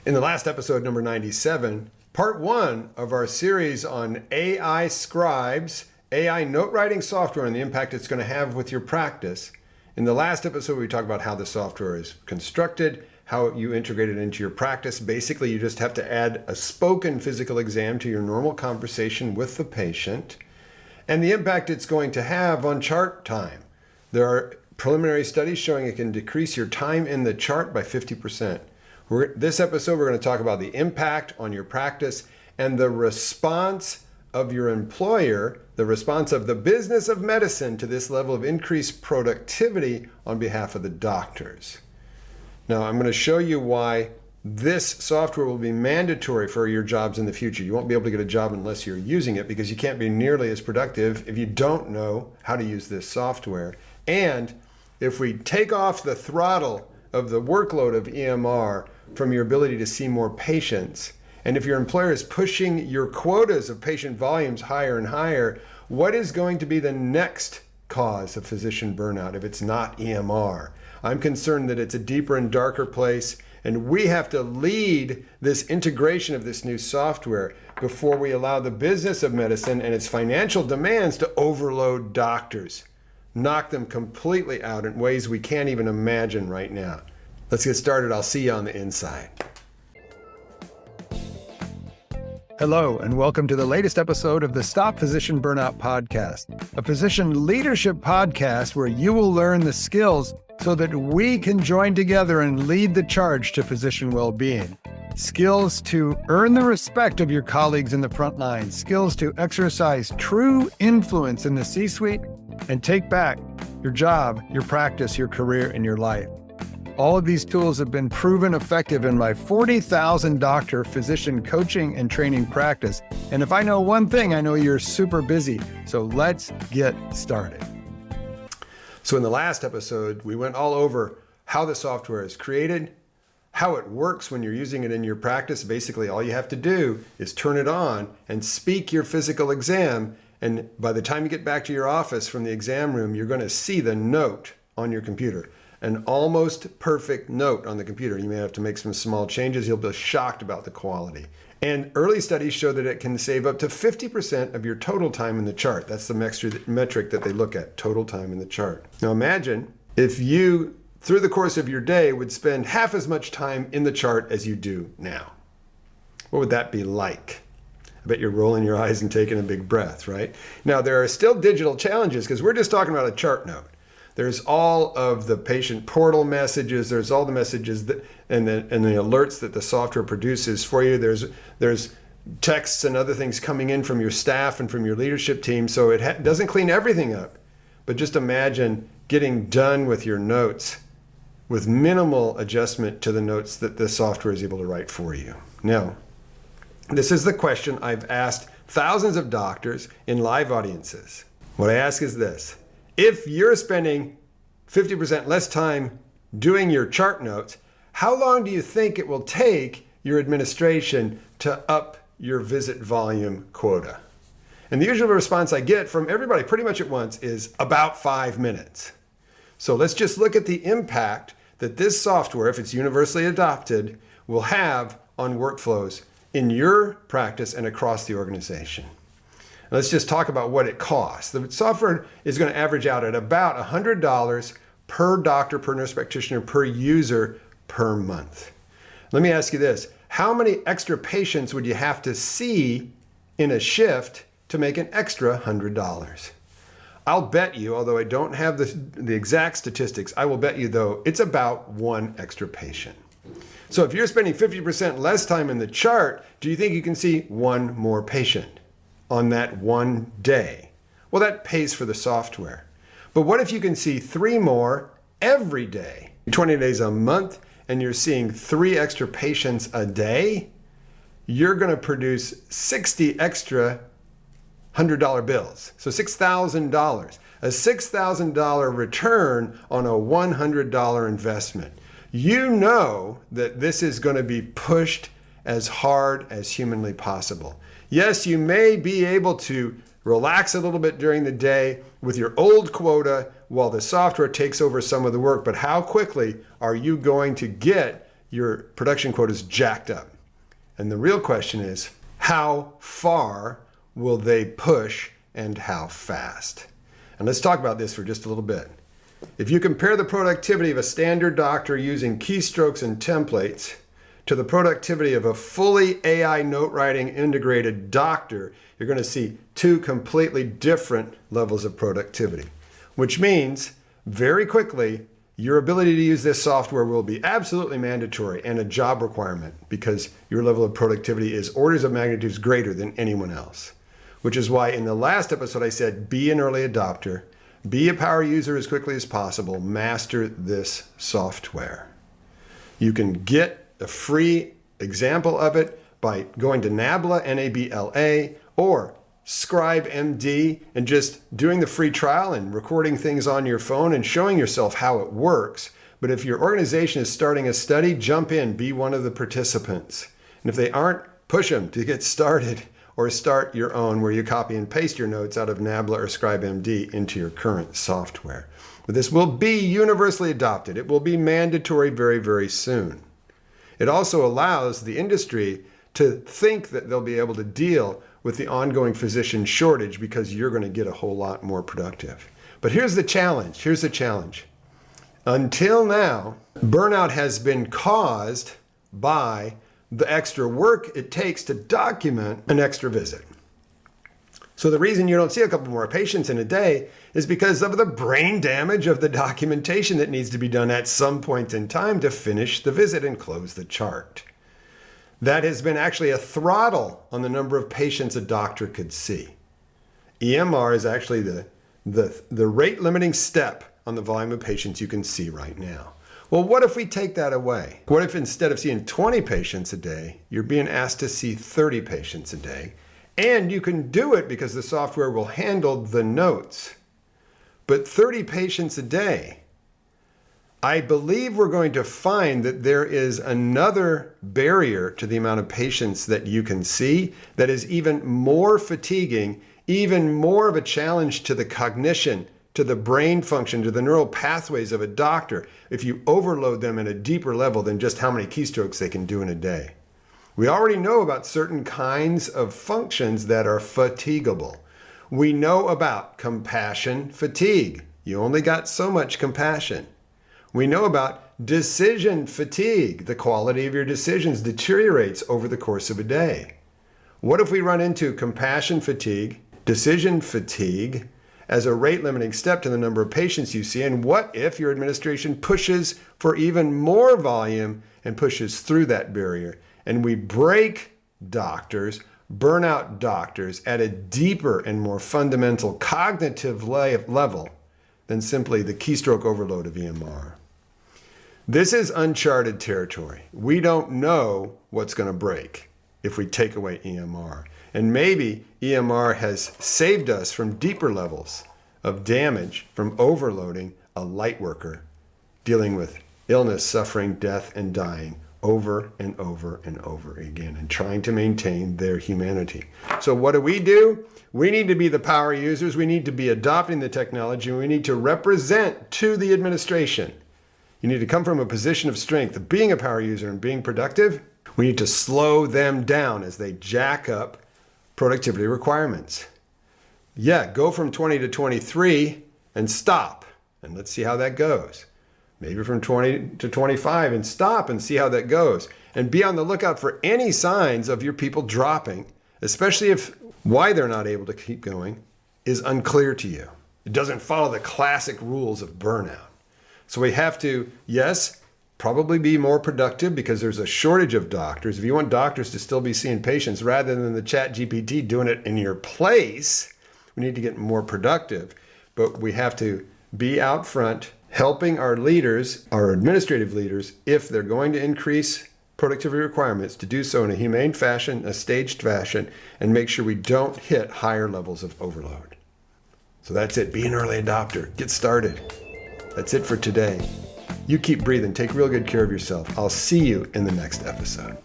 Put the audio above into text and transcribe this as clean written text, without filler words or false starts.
In the last episode, number 97, part one of our series on AI scribes, AI note writing software and the impact it's going to have with your practice. In the last episode, we talked about how the software is constructed, how you integrate it into your practice. Basically, you just have to add a spoken physical exam to your normal conversation with the patient and the impact it's going to have on chart time. There are preliminary studies showing it can decrease your time in the chart by 50%. This episode, we're going to talk about the impact on your practice and the response of your employer, the response of the business of medicine to this level of increased productivity on behalf of the doctors. Now, I'm going to show you why this software will be mandatory for your jobs in the future. You won't be able to get a job unless you're using it because you can't be nearly as productive if you don't know how to use this software. And if we take off the throttle of the workload of EMR from your ability to see more patients, and if your employer is pushing your quotas of patient volumes higher and higher, what is going to be the next cause of physician burnout if it's not EMR? I'm concerned that it's a deeper and darker place, and we have to lead this integration of this new software before we allow the business of medicine and its financial demands to overload doctors, knock them completely out in ways we can't even imagine right now. Let's get started. I'll see you on the inside. Hello, and welcome to the latest episode of the Stop Physician Burnout podcast, a physician leadership podcast where you will learn the skills so that we can join together and lead the charge to physician well-being. Skills to earn the respect of your colleagues in the front line, skills to exercise true influence in the C-suite, and take back your job, your practice, your career, and your life. All of these tools have been proven effective in my 40,000 doctor physician coaching and training practice. And if I know one thing, I know you're super busy. So let's get started. So in the last episode, we went all over how the software is created, how it works when you're using it in your practice. Basically, all you have to do is turn it on and speak your physical exam. And by the time you get back to your office from the exam room, you're going to see the note on your computer. An almost perfect note on the computer. You may have to make some small changes. You'll be shocked about the quality. And early studies show that it can save up to 50% of your total time in the chart. That's the metric that they look at, total time in the chart. Now imagine if you, through the course of your day, would spend half as much time in the chart as you do now. What would that be like? I bet you're rolling your eyes and taking a big breath, right? Now there are still digital challenges because we're just talking about a chart note. There's all of the patient portal messages. There's all the messages that and the alerts that the software produces for you. There's texts and other things coming in from your staff and from your leadership team. So it doesn't clean everything up. But just imagine getting done with your notes with minimal adjustment to the notes that the software is able to write for you. Now, this is the question I've asked thousands of doctors in live audiences. What I ask is this. If you're spending 50% less time doing your chart notes, how long do you think it will take your administration to up your visit volume quota? And the usual response I get from everybody pretty much at once is about 5 minutes. So let's just look at the impact that this software, if it's universally adopted, will have on workflows in your practice and across the organization. Let's just talk about what it costs. The software is going to average out at about $100 per doctor, per nurse practitioner, per user per month. Let me ask you this. How many extra patients would you have to see in a shift to make an extra $100? I'll bet you, although I don't have the exact statistics, I will bet you though, it's about one extra patient. So if you're spending 50% less time in the chart, do you think you can see one more patient on that one day? Well, that pays for the software. But what if you can see 3 more every day? 20 days a month, and you're seeing 3 extra patients a day? You're going to produce 60 extra $100 bills. So $6,000. A $6,000 return on a $100 investment. You know that this is going to be pushed as hard as humanly possible. Yes, you may be able to relax a little bit during the day with your old quota while the software takes over some of the work, but how quickly are you going to get your production quota is jacked up. And the real question is, how far will they push and how fast? And let's talk about this for just a little bit. If you compare the productivity of a standard doctor using keystrokes and templates to the productivity of a fully AI note writing integrated doctor, you're going to see two completely different levels of productivity, which means very quickly your ability to use this software will be absolutely mandatory and a job requirement because your level of productivity is orders of magnitudes greater than anyone else. Which is why in the last episode I said, be an early adopter, be a power user as quickly as possible, master this software. You can get a free example of it by going to Nabla, N-A-B-L-A, or Scribe MD and just doing the free trial and recording things on your phone and showing yourself how it works. But if your organization is starting a study, jump in, be one of the participants. And if they aren't, push them to get started or start your own where you copy and paste your notes out of Nabla or Scribe MD into your current software. But this will be universally adopted. It will be mandatory very, very soon. It also allows the industry to think that they'll be able to deal with the ongoing physician shortage because you're going to get a whole lot more productive. But here's the challenge. Here's the challenge. Until now, burnout has been caused by the extra work it takes to document an extra visit. So the reason you don't see a couple more patients in a day is because of the brain damage of the documentation that needs to be done at some point in time to finish the visit and close the chart. That has been actually a throttle on the number of patients a doctor could see. EMR is actually the rate limiting step on the volume of patients you can see right now. Well, what if we take that away? What if instead of seeing 20 patients a day, you're being asked to see 30 patients a day? And you can do it because the software will handle the notes. But 30 patients a day, I believe we're going to find that there is another barrier to the amount of patients that you can see that is even more fatiguing, even more of a challenge to the cognition, to the brain function, to the neural pathways of a doctor if you overload them at a deeper level than just how many keystrokes they can do in a day. We already know about certain kinds of functions that are fatigable. We know about compassion fatigue. You only got so much compassion. We know about decision fatigue. The quality of your decisions deteriorates over the course of a day. What if we run into compassion fatigue, decision fatigue, as a rate limiting step to the number of patients you see? And what if your administration pushes for even more volume and pushes through that barrier? And we break doctors, burnout doctors at a deeper and more fundamental cognitive level than simply the keystroke overload of EMR. This is uncharted territory. We don't know what's going to break if we take away EMR. And maybe EMR has saved us from deeper levels of damage from overloading a light worker dealing with illness, suffering, death, and dying over and over and over again and trying to maintain their humanity. So what do? We need to be the power users. We need to be adopting the technology. We need to represent to the administration. You need to come from a position of strength of being a power user and being productive. We need to slow them down as they jack up productivity requirements. Yeah, go from 20 to 23 and stop. And let's see how that goes. Maybe from 20 to 25 and stop and see how that goes. And be on the lookout for any signs of your people dropping, especially if why they're not able to keep going is unclear to you. It doesn't follow the classic rules of burnout. So we have to, yes, probably be more productive because there's a shortage of doctors. If you want doctors to still be seeing patients rather than the chat GPT doing it in your place, we need to get more productive. But we have to be out front helping our leaders, our administrative leaders, if they're going to increase productivity requirements, to do so in a humane fashion, a staged fashion, and make sure we don't hit higher levels of overload. So that's it. Be an early adopter. Get started. That's it for today. You keep breathing. Take real good care of yourself. I'll see you in the next episode.